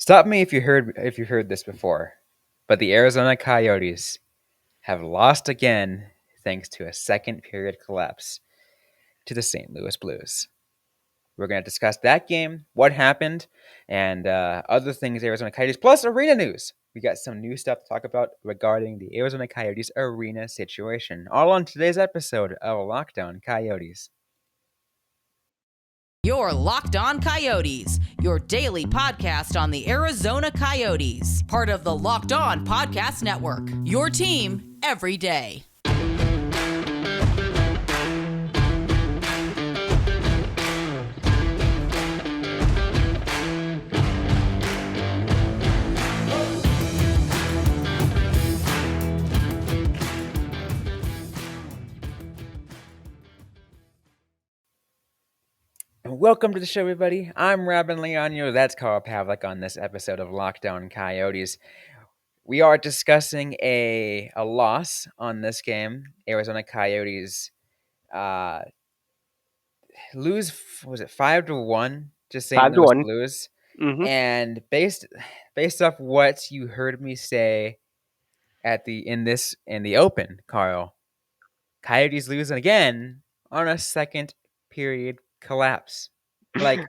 Stop me if you heard this before, but the Arizona Coyotes have lost again thanks to a second period collapse to the St. Louis Blues. We're going to discuss that game, what happened, and other things Arizona Coyotes, plus arena news. We got some new stuff to talk about regarding the Arizona Coyotes arena situation. All on today's episode of Lockdown Coyotes. You're Locked On Coyotes, your daily podcast on the Arizona Coyotes, part of the Locked On Podcast Network, your team every day. Welcome to the show, everybody. I'm Robyn Leonio. That's Carl Pavlik on this episode of Lockdown Coyotes. We are discussing a loss on this game. Arizona Coyotes lose, was it 5-1 to St. Louis 5-1. Blues? Mm-hmm. And based off what you heard me say in the open, Carl, Coyotes losing again on a second period collapse. Like,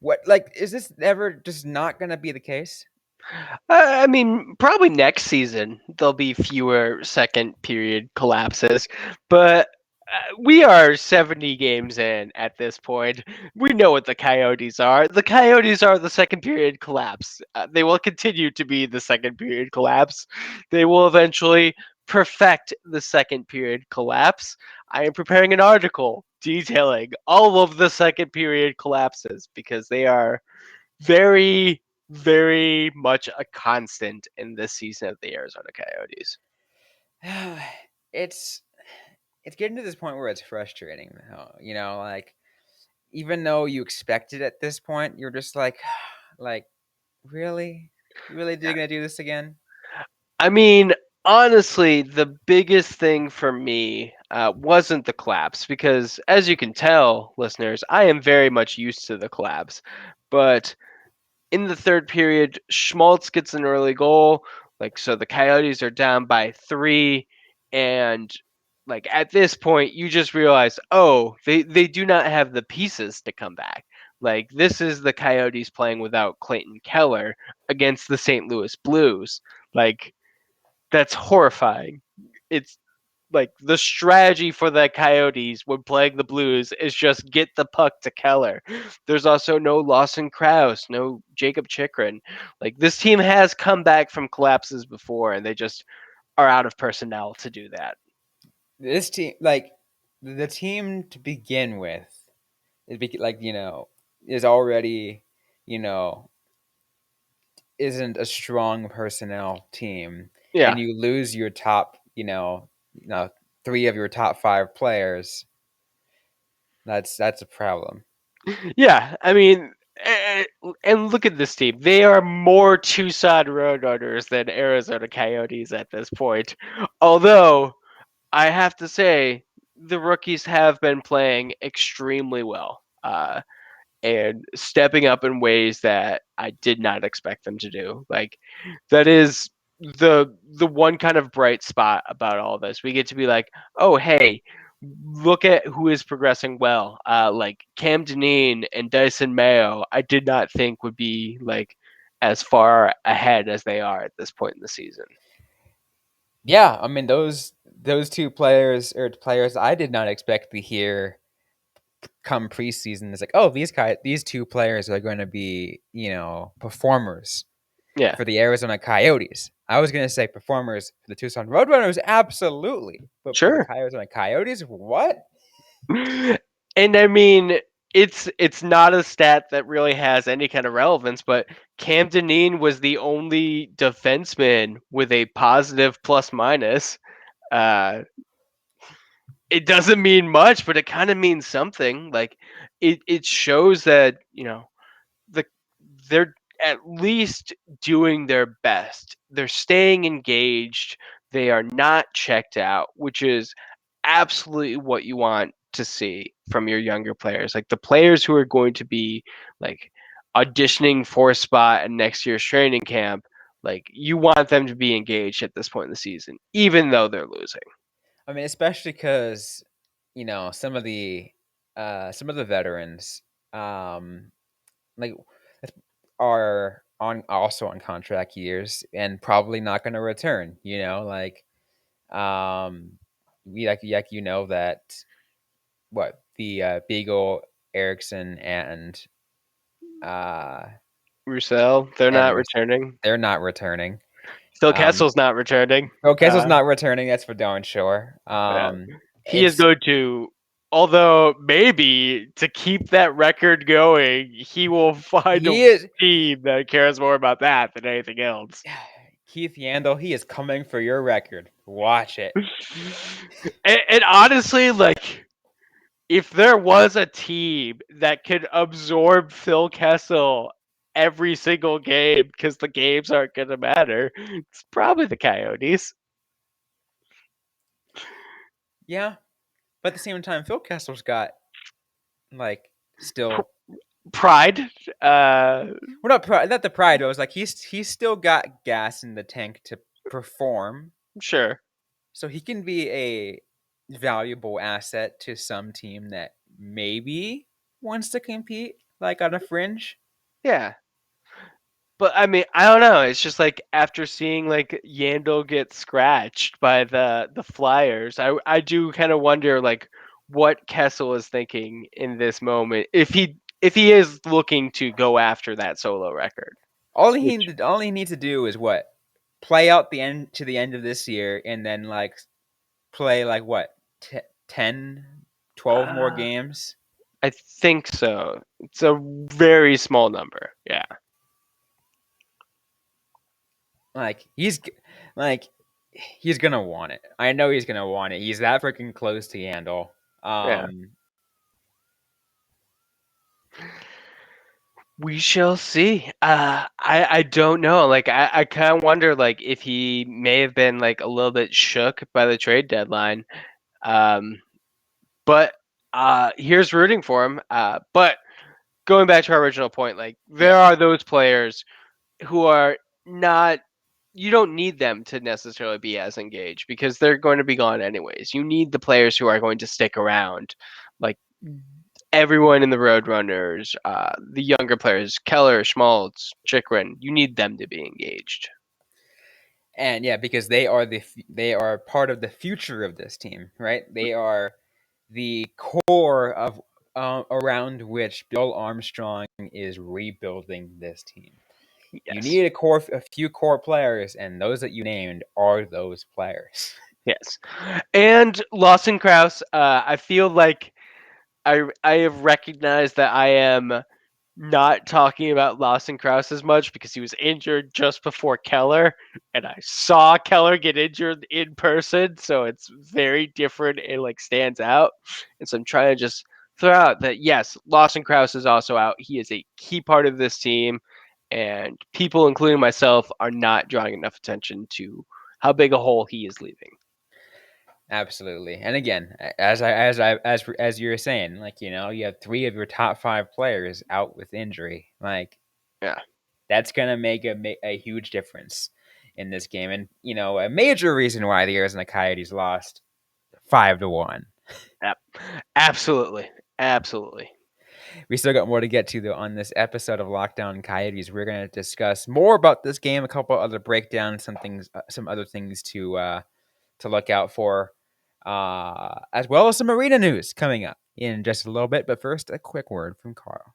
what? Like, is this ever just not going to be the case? I mean, probably next season there'll be fewer second period collapses, but we are 70 games in at this point. We know what the Coyotes are. The Coyotes are the second period collapse. They will continue to be the second period collapse. They will eventually perfect the second period collapse. I am preparing an article detailing all of the second period collapses because they are very, very much a constant in this season of the Arizona Coyotes. It's getting to this point where it's frustrating. Like, even though you expect it at this point, you're just like, really, you really gonna do this again? I mean, honestly, the biggest thing for me wasn't the collapse because, as you can tell, listeners, I am very much used to the collapse. But in the third period, Schmaltz gets an early goal. So the Coyotes are down by 3, and at this point, you just realize, oh, they do not have the pieces to come back. This is the Coyotes playing without Clayton Keller against the St. Louis Blues. That's horrifying. It's the strategy for the Coyotes when playing the Blues is just get the puck to Keller. There's also no Lawson Krause, no Jacob Chikrin. This team has come back from collapses before, and they just are out of personnel to do that. This team, the team to begin with, is already, isn't a strong personnel team, Yeah. and you lose your top, 3 of your top 5 players. That's a problem. Yeah, I mean, and look at this team. They are more Tucson Roadrunners than Arizona Coyotes at this point. Although, I have to say, the rookies have been playing extremely well and stepping up in ways that I did not expect them to do. That is the one kind of bright spot about all this. We get to be like, oh, hey, look at who is progressing well. Cam Deneen and Dyson Mayo, I did not think would be as far ahead as they are at this point in the season. Yeah, I mean those 2 players I did not expect to hear come preseason. It's like, oh, these 2 players are going to be, performers Yeah, for the Arizona Coyotes. I was going to say performers for the Tucson Roadrunners, absolutely, but for the sure. Arizona Coyotes, what? And I mean, it's not a stat that really has any kind of relevance, but Cam Deneen was the only defenseman with a positive plus minus. It doesn't mean much, but it kind of means something. It shows that the they're at least doing their best. They're staying engaged. They are not checked out, which is absolutely what you want to see from your younger players. The players who are going to be like auditioning for a spot in next year's training camp, like you want them to be engaged at this point in the season, even though they're losing. I mean, especially because some of the veterans, like are on also on contract years and probably not going to return. We like that what the Beagle, Erickson, uh Roussel, they're and not returning. they're not returning. Phil Um, Kessel's not returning. Phil Kessel's not returning. That's for darn sure. Yeah. He is It's going to, although maybe to keep that record going, he will find a he is team that cares more about that than anything else. Keith Yandel. He is coming for your record. Watch it. And honestly, like, if there was a team that could absorb Phil Kessel every single game because the games aren't going to matter, it's probably the Coyotes. Yeah, but at the same time, Phil Kessel's got like still Pride. well, not the pride. But it was like he's still got gas in the tank to perform, Sure. so he can be a valuable asset to some team that maybe wants to compete, like on a fringe. Yeah. But I mean, I don't know. It's just like after seeing like Yandel get scratched by the Flyers, I do kind of wonder like what Kessel is thinking in this moment if he is looking to go after that solo record. Which All he needs to do is what play out the end to the end of this year, and then like play like what 10, 12 more uh, games. I think so. It's a very small number. Yeah. Like like he's gonna want it. I know he's gonna want it. He's that freaking close to Yandel. Yeah. Um, We shall see. I don't know. Like I kind of wonder like if he may have been like a little bit shook by the trade deadline. Um, but here's rooting for him. But going back to our original point, like there yeah, are those players who are not. You don't need them to necessarily be as engaged because they're going to be gone anyways. You need the players who are going to stick around, like everyone in the Roadrunners, the younger players, Keller, Schmaltz, Chikrin. You need them to be engaged. and yeah, because they are part of the future of this team, right? They are the core of around which Bill Armstrong is rebuilding this team. You Yes. need a few core players, and those that you named are those players. Yes. And Lawson Krause, I feel like I have recognized that I am not talking about Lawson Krause as much because he was injured just before Keller, and I saw Keller get injured in person, so it's very different. It like stands out, and so I'm trying to just throw out that yes, Lawson Krause is also out. He is a key part of this team, and people, including myself, are not drawing enough attention to how big a hole he is leaving. Absolutely. And again, as you were saying, like you have 3 of your top 5 players out with injury. Like Yeah. that's gonna make a huge difference in this game, and a major reason why the Arizona Coyotes lost 5-1. Yep. Absolutely. Absolutely. We still got more to get to though on this episode of Lockdown Coyotes. We're gonna discuss more about this game, a couple other breakdowns, some other things to look out for, as well as some arena news coming up in just a little bit. But first, a quick word from Carl.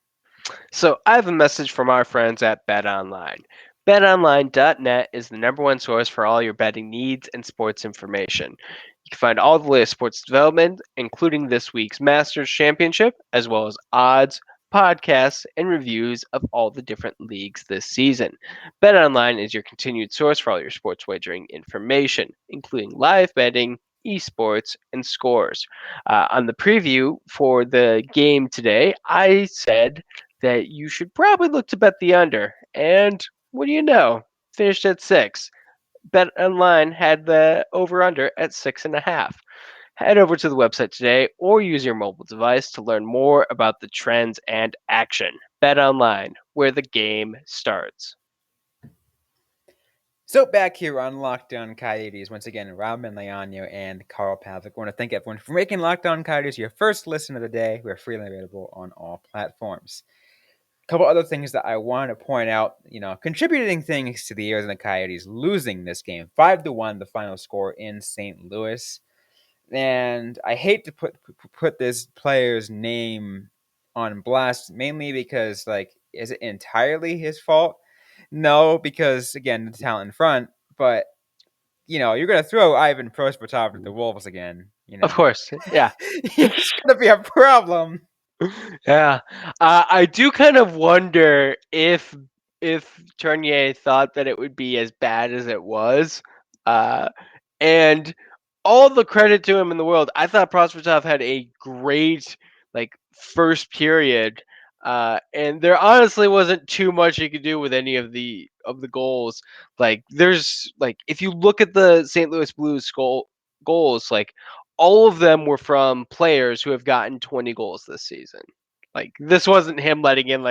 So I have a message from our friends at BetOnline. BetOnline.net is the number one source for all your betting needs and sports information. You can find all the latest sports development, including this week's Masters Championship, as well as odds, podcasts, and reviews of all the different leagues this season. BetOnline is your continued source for all your sports wagering information, including live betting, esports, and scores. On the preview for the game today, I said that you should probably look to bet the under. And what do you know? Finished at 6. Bet online had the over under at 6.5. Head over to the website today or use your mobile device to learn more about the trends and action. BetOnline, where the game starts. So back here on Locked On Coyotes, once again, Robyn, Leonio, and Carl Pavlik. I want to thank everyone for making Locked On Coyotes your first listen of the day. We're freely available on all platforms. A couple other things that I want to point out, contributing things to the Arizona Coyotes losing this game, 5-1, the final score in St. Louis. And I hate to put this player's name on blast, mainly because, is it entirely his fault? No, because again, the talent in front. But you're gonna throw Ivan Prosvetov to the Wolves again. Of course, yeah. It's gonna be a problem. Yeah, I do kind of wonder if Tournier thought that it would be as bad as it was, and all the credit to him in the world. I thought Prosvetov had a great first period, and there honestly wasn't too much he could do with any of the goals. There's if you look at the St. Louis Blues goals, all of them were from players who have gotten 20 goals this season. This wasn't him letting in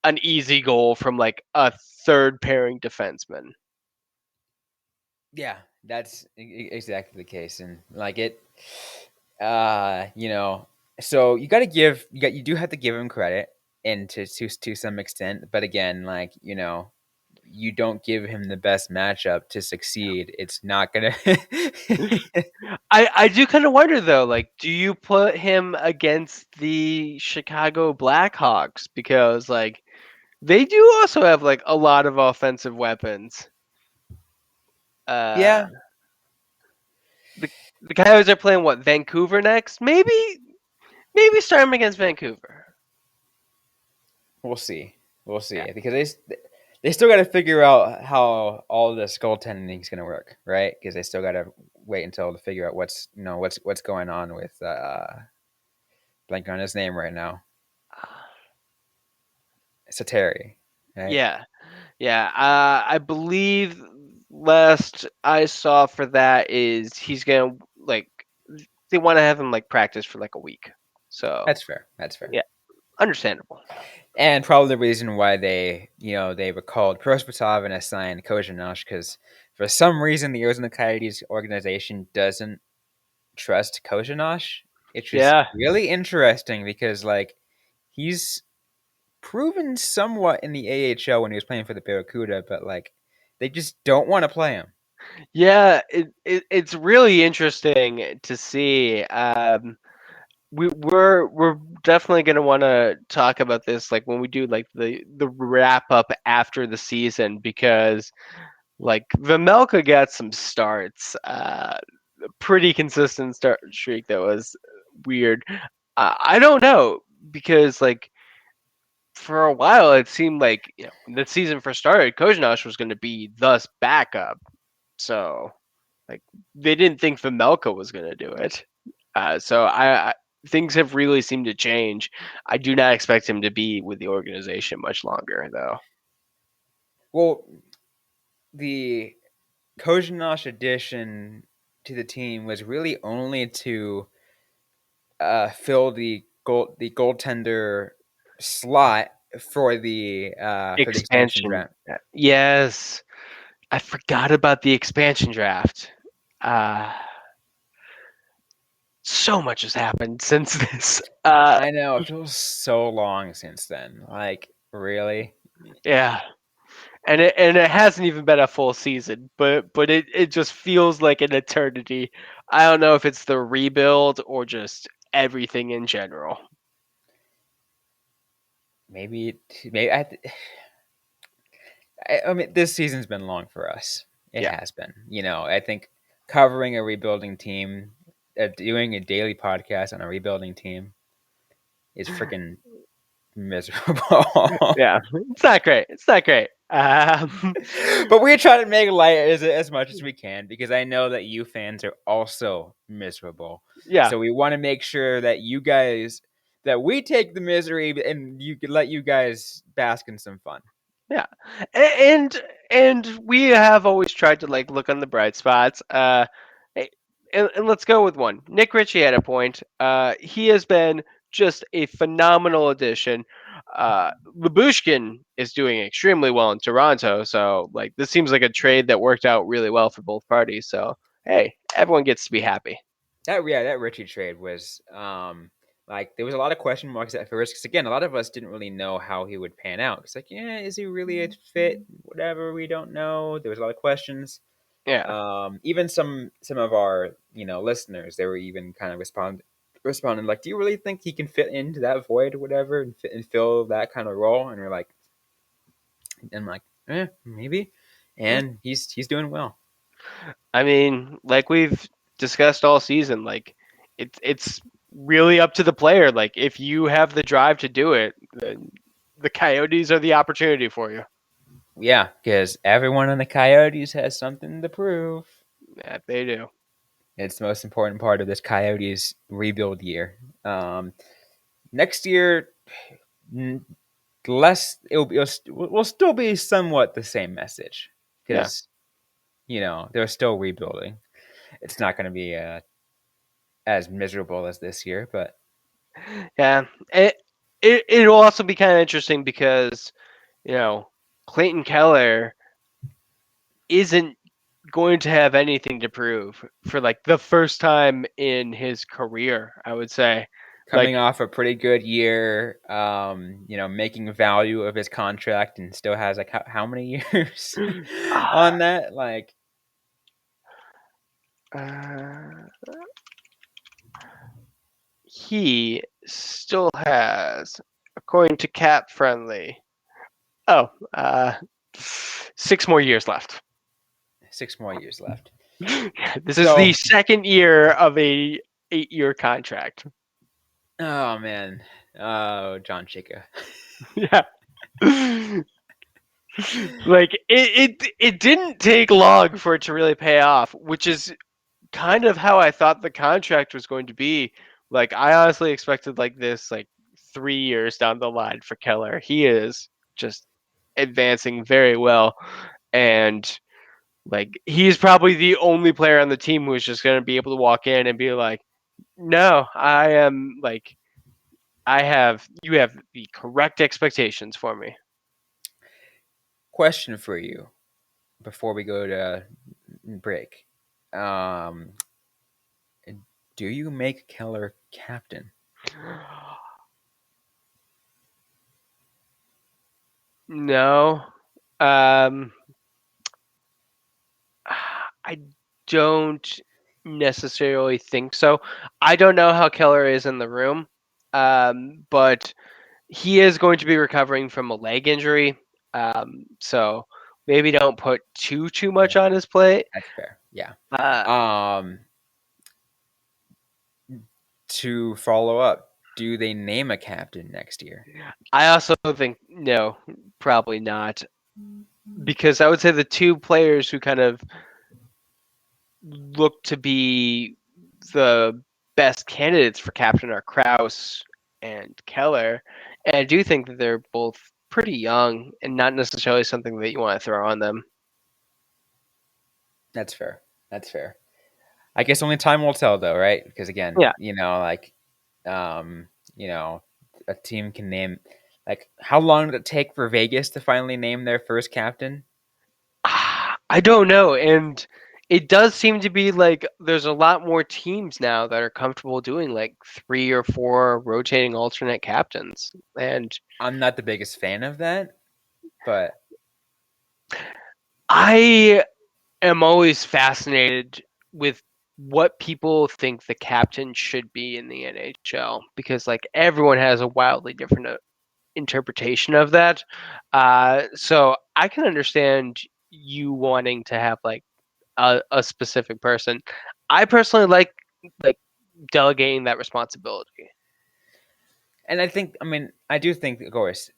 an easy goal from a third pairing defenseman. Yeah, that's exactly the case, and it, so you do have to give him credit, and to some extent, but again, you don't give him the best matchup to succeed. It's not gonna. I do kind of wonder though, do you put him against the Chicago Blackhawks because they do also have a lot of offensive weapons. Uh, Yeah, the Coyotes are playing what, Vancouver next? Maybe start him against Vancouver. we'll see. We'll Yeah. see because they still got to figure out how all this goaltending is going to work, right? Because they still got to wait until to figure out what's going on with blanking on his name right now. Sateri, right? Yeah. Yeah. I believe last I saw for that is he's gonna they want to have him practice for a week. So That's fair. That's fair. yeah, understandable. And probably the reason why they recalled Prospatov and assigned Kozhinosh because for some reason the Arizona Coyotes organization doesn't trust Kozhinosh. It's just Yeah. really interesting because he's proven somewhat in the AHL when he was playing for the Barracuda, but they just don't want to play him. Yeah, it's really interesting to see. We're definitely gonna want to talk about this when we do the wrap up after the season because Vemelka got some starts, pretty consistent start streak that was weird. I don't know because for a while it seemed when the season first started, Kozhinosh was going to be thus backup. So they didn't think Vemelka was going to do it. So things have really seemed to change. I do not expect him to be with the organization much longer, though. Well, the Kozhinosh addition to the team was really only to fill the goaltender slot for the expansion Expansion. draft. Yes, I forgot about the expansion draft. Uh, so much has happened since this. I know it feels so long since then. Really? Yeah, and it hasn't even been a full season, but it just feels like an eternity. I don't know if it's the rebuild or just everything in general. Maybe I mean this season's been long for us. It Yeah. has been. I think covering a rebuilding team, doing a daily podcast on a rebuilding team is freaking miserable. Yeah, it's not great. It's not great. But we try to make light as much as we can because I know that you fans are also miserable. Yeah, So we want to make sure that that we take the misery and you can let you guys bask in some fun. yeah, and we have always tried to look on the bright spots. and let's go with one. Nick Ritchie had a point. He has been just a phenomenal addition. Lyubushkin is doing extremely well in Toronto, so like this seems like a trade that worked out really well for both parties. So hey, everyone gets to be happy. That Richie trade was like there was a lot of question marks at first because again a lot of us didn't really know how he would pan out. It's like yeah, is he really a fit? Whatever, we don't know. There was a lot of questions. Yeah. Even some of our listeners, they were even kind of responding like, do you really think he can fit into that void or whatever and fit and fill that kind of role? And we're like, and I'm like, maybe. And he's doing well. I mean, like we've discussed all season, like it's really up to the player. Like if you have the drive to do it, then the Coyotes are the opportunity for you. Yeah, because everyone on the Coyotes has something to prove. Yeah, they do. It's the most important part of this Coyotes rebuild year. Next year, less will still be somewhat the same message Yeah. because they're still rebuilding. It's not going to be as miserable as this year, but Yeah. It'll also be kind of interesting because, you know, Clayton Keller isn't going to have anything to prove for like the first time in his career, I would say. Like coming off a pretty good year, making value of his contract and still has like how many years on that? Like, uh, he still has, according to Cap Friendly, oh, 6 more years left. 6 more years left. This is the So, second year of a 8-year contract. oh man, oh John Chica. Yeah. Like it didn't take long for it to really pay off, which is kind of how I thought the contract was going to be. Like I honestly expected like this like 3 years down the line for Keller. He is just advancing very well, and like he's probably the only player on the team who's just going to be able to walk in and be like, "No, I am like you have the correct expectations for me." Question for you before we go to break. Um, do you make Keller captain? No. Um I don't necessarily think so. I don't know how Keller is in the room, but he is going to be recovering from a leg injury. So maybe don't put too much Yeah, on his plate. that's fair. Yeah. Uh, Um, to follow up, do they name a captain next year? I also think no, probably not, because I would say the two players who kind of look to be the best candidates for captain are Kraus and Keller. And I do think that they're both pretty young and not necessarily something that you want to throw on them. That's fair. That's fair. I guess only time will tell, though, right? Because again, Yeah. um, you know, a team can name. Like, how long did it take for Vegas to finally name their first captain? I don't know. And it does seem to be like there's a lot more teams now that are comfortable doing like 3 or 4 rotating alternate captains. And I'm not the biggest fan of that, but I am always fascinated with what people think the captain should be in the NHL because like everyone has a wildly different interpretation of that. So I can understand you wanting to have like a specific person. I personally like delegating that responsibility. and I do think, of course,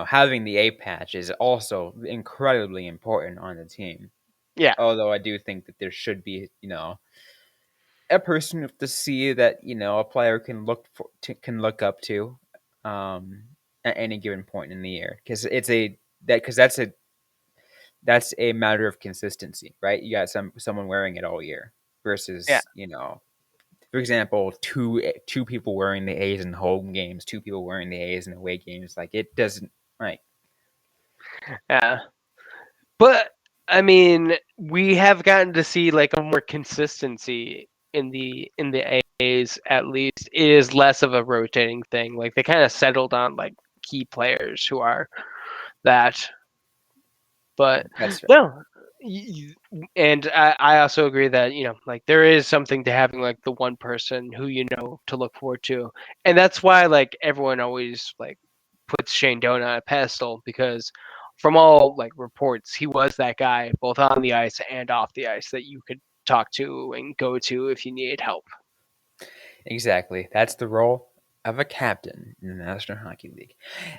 having the A patch is also incredibly important on the team. Yeah. Although I do think that there should be, a person to see that a player can look up to, um, at any given point in the year, because that's a matter of consistency, right? You got someone wearing it all year. Yeah. versus, for example, two people wearing the A's in home games, two people wearing the A's in away games. Like it doesn't like Yeah. But I mean, we have gotten to see like a more consistency in the A's. At least it is less of a rotating thing. Like they kind of settled on like key players who are that. But that's fair. no, and I also agree that like there is something to having like the one person who to look forward to, and that's why like everyone always like puts Shane Doan on a pedestal because from all like reports, he was that guy both on the ice and off the ice that you could talk to and go to if you needed help. Exactly. That's the role of a captain in the National Hockey League.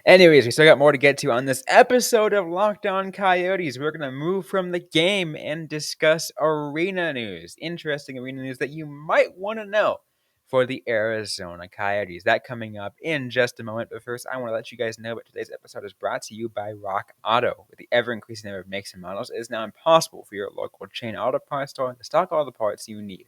Anyways, we still got more to get to on this episode of Locked On Coyotes. We're going to move from the game and discuss arena news. Interesting arena news that you might want to know for the Arizona Coyotes. That coming up in just a moment. But first, I want to let you guys know that today's episode is brought to you by Rock Auto. With the ever-increasing number of makes and models, it is now impossible for your local chain auto parts store to stock all the parts you need.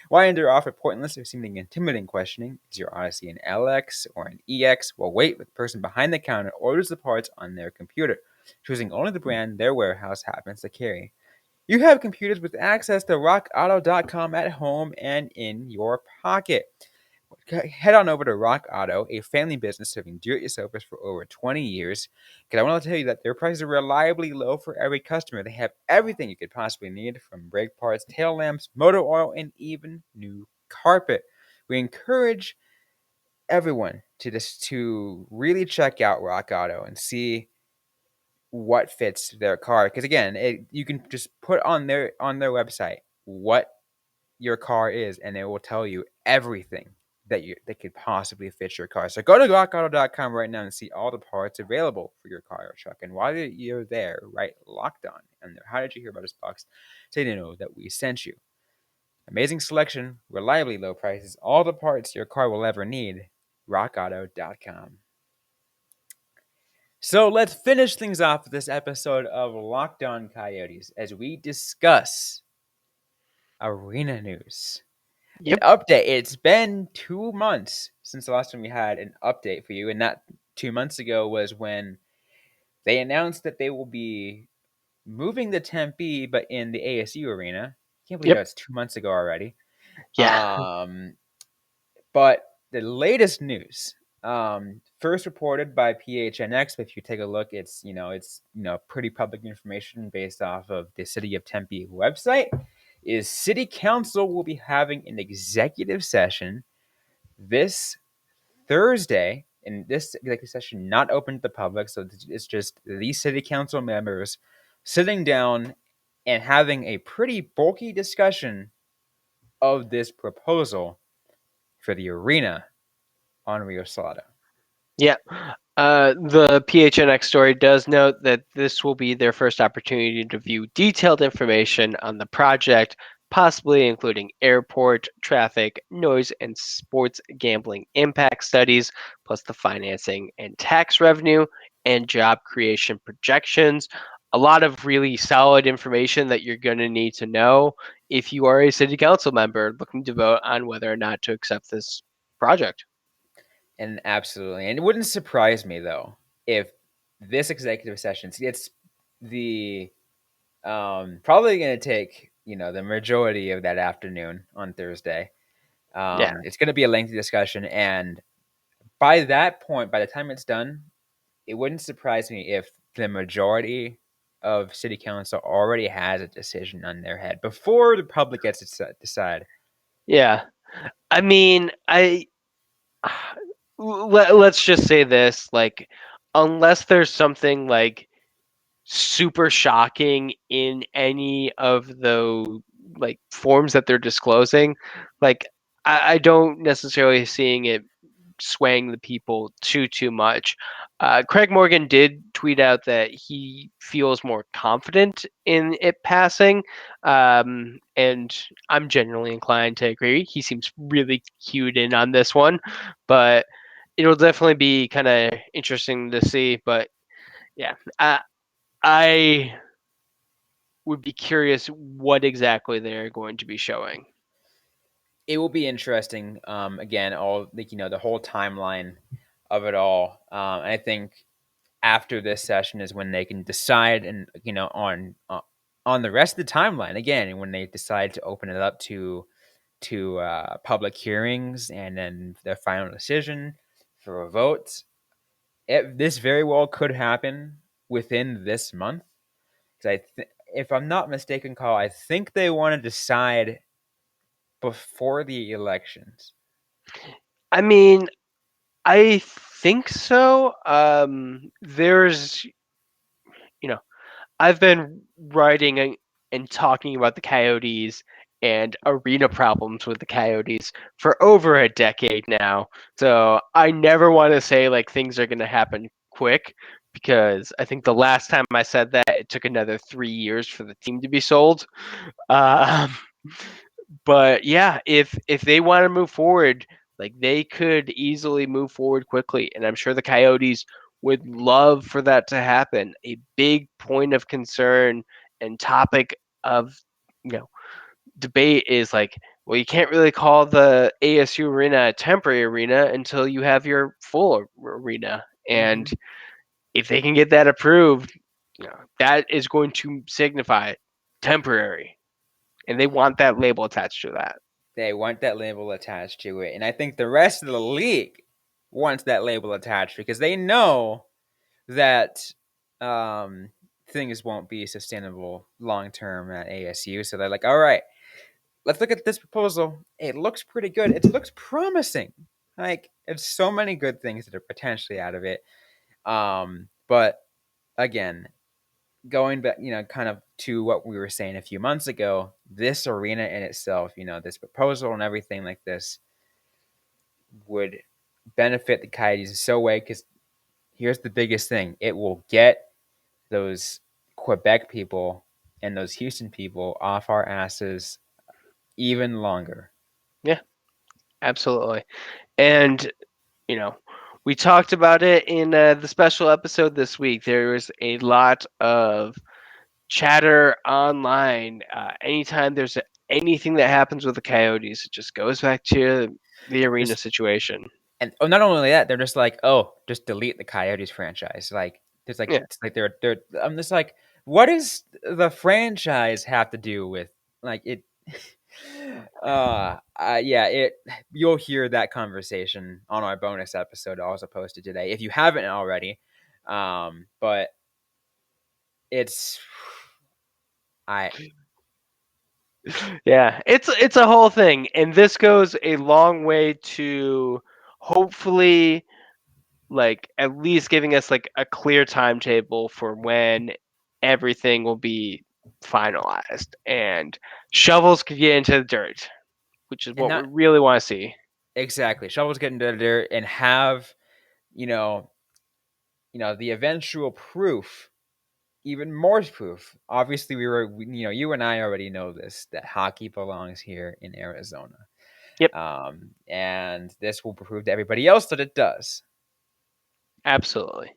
Why endure offer pointless or seeming intimidating questioning? Is your Audacy an LX or an EX? Well, wait, the person behind the counter orders the parts on their computer, choosing only the brand their warehouse happens to carry. You have computers with access to rockauto.com at home and in your pocket. Head on over to Rock Auto, a family business serving do-it-yourselfers for over 20 years. Because I want to tell you that their prices are reliably low for every customer. They have everything you could possibly need, from brake parts, tail lamps, motor oil, and even new carpet. We encourage everyone to really check out Rock Auto and see what fits their car. Because again, you can just put on their website what your car is, and it will tell you everything that could possibly fit your car. So go to rockauto.com right now and see all the parts available for your car or truck. And while you're there, right, Locked On and how did you hear about this box? So you know that we sent you. Amazing selection, reliably low prices, all the parts your car will ever need. rockauto.com. So let's finish things off with this episode of Locked On Coyotes as we discuss arena news. An Yep. update. It's been 2 months since the last time we had an update for you, and that 2 months ago was when they announced that they will be moving the Tempe, but in the ASU arena. Can't believe Yep. that's 2 months ago already. Yeah. Um, but the latest news, first reported by PHNX. But if you take a look, it's pretty public information based off of the City of Tempe website. Is City Council will be having an executive session this Thursday, and this executive session not open to the public, so it's just these city council members sitting down and having a pretty bulky discussion of this proposal for the arena on Rio Salado. Yeah. The PHNX story does note that this will be their first opportunity to view detailed information on the project, possibly including airport, traffic, noise, and sports gambling impact studies, plus the financing and tax revenue and job creation projections. A lot of really solid information that you're going to need to know if you are a city council member looking to vote on whether or not to accept this project. And absolutely, and it wouldn't surprise me though if this executive session, see, it's the probably going to take the majority of that afternoon on Thursday. Yeah. It's going to be a lengthy discussion, and by that point, by the time it's done, it wouldn't surprise me if the majority of city council already has a decision on their head before the public gets to decide. Yeah. I mean, let's just say this, like unless there's something like super shocking in any of the like forms that they're disclosing, like I don't necessarily seeing it swaying the people too much. Craig Morgan did tweet out that he feels more confident in it passing, and I'm generally inclined to agree. He seems really cued in on this one, but it'll definitely be kind of interesting to see. But yeah, I would be curious what exactly they're going to be showing. it will be interesting. Again, all the whole timeline of it all. And I think after this session is when they can decide, and on the rest of the timeline again, when they decide to open it up to public hearings and then their final decision for a vote. This very well could happen within this month. If I'm not mistaken, Carl, I think they want to decide before the elections. I mean, I think so. There's, you know, I've been writing and talking about the Coyotes and arena problems with the Coyotes for over a decade now. So I never want to say like things are going to happen quick, because I think the last time I said that, it took another 3 years for the team to be sold. Um, but yeah, if they want to move forward, like they could easily move forward quickly, and I'm sure the Coyotes would love for that to happen. A big point of concern and topic of, you know, debate is like, well, you can't really call the ASU arena a temporary arena until you have your full arena, and Mm-hmm. if they can get that approved, that is going to signify temporary, and they want that label attached to that. They want that label attached to it, and I think the rest of the league wants that label attached because they know that um, things won't be sustainable long term at ASU. So they're like, all right, let's look at this proposal. It looks pretty good. It looks promising. Like, it's so many good things that are potentially out of it. But again, going back, kind of to what we were saying a few months ago, this arena in itself, this proposal and everything like this would benefit the Coyotes in so way because here's the biggest thing: it will get those Quebec people and those Houston people off our asses even longer. Yeah, absolutely. And, you know, we talked about it in the special episode this week. There was a lot of chatter online. Anytime there's anything that happens with the Coyotes, it just goes back to the arena Just situation. and not only that, they're just like, oh, just delete the Coyotes franchise. Like, there's like, Yeah. it's like they're. I'm just like, what does the franchise have to do with like it? Yeah, it. You'll hear that conversation on our bonus episode, also posted today, if you haven't already. But it's, I Yeah, it's a whole thing, and this goes a long way to hopefully, like, at least giving us like a clear timetable for when everything will be finalized and shovels could get into the dirt, which is and what we not really want to see. exactly shovels get into there and have you know the eventual proof, even more proof. Obviously, you and I already know this, that hockey belongs here in Arizona. Yep, And this will prove to everybody else that it does. absolutely.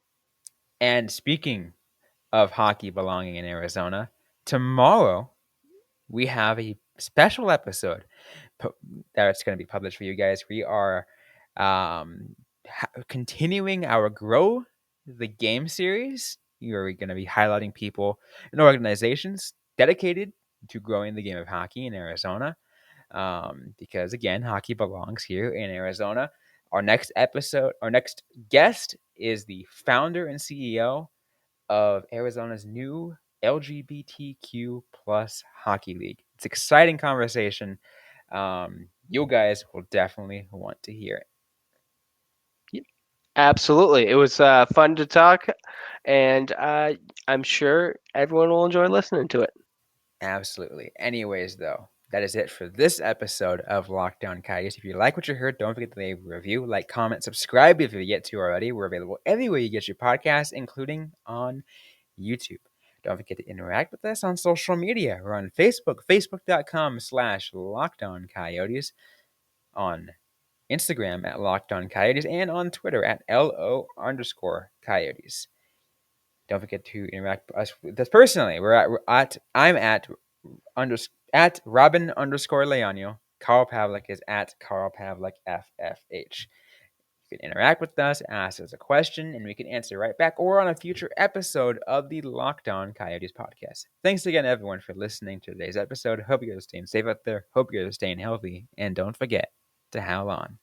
And speaking of hockey belonging in Arizona, tomorrow we have a special episode that's going to be published for you guys. We are continuing our Grow the Game series. You're going to be highlighting people and organizations dedicated to growing the game of hockey in Arizona. Because again, hockey belongs here in Arizona. Our next guest is the founder and CEO of Arizona's new LGBTQ plus hockey league. It's an exciting conversation. You guys will definitely want to hear it. Yep, absolutely. It was fun to talk, and I'm sure everyone will enjoy listening to it. Absolutely. Anyways, though, that is it for this episode of Lockdown Coyotes. If you like what you heard, don't forget to leave a review, like, comment, subscribe if you yet to already. We're available everywhere you get your podcasts, including on YouTube. Don't forget to interact with us on social media. We're on Facebook, facebook.com/Lockdown Coyotes, on Instagram at Lockdown Coyotes, and on Twitter at LO_Coyotes. Don't forget to interact with us personally. I'm at Robyn_Leonio. Carl Pavlik is at Carl Pavlik FFH. You can interact with us, ask us a question, and we can answer right back or on a future episode of the Locked On Coyotes podcast. Thanks again, everyone, for listening to today's episode. Hope you guys are staying safe out there. Hope you guys are staying healthy. And don't forget to howl on.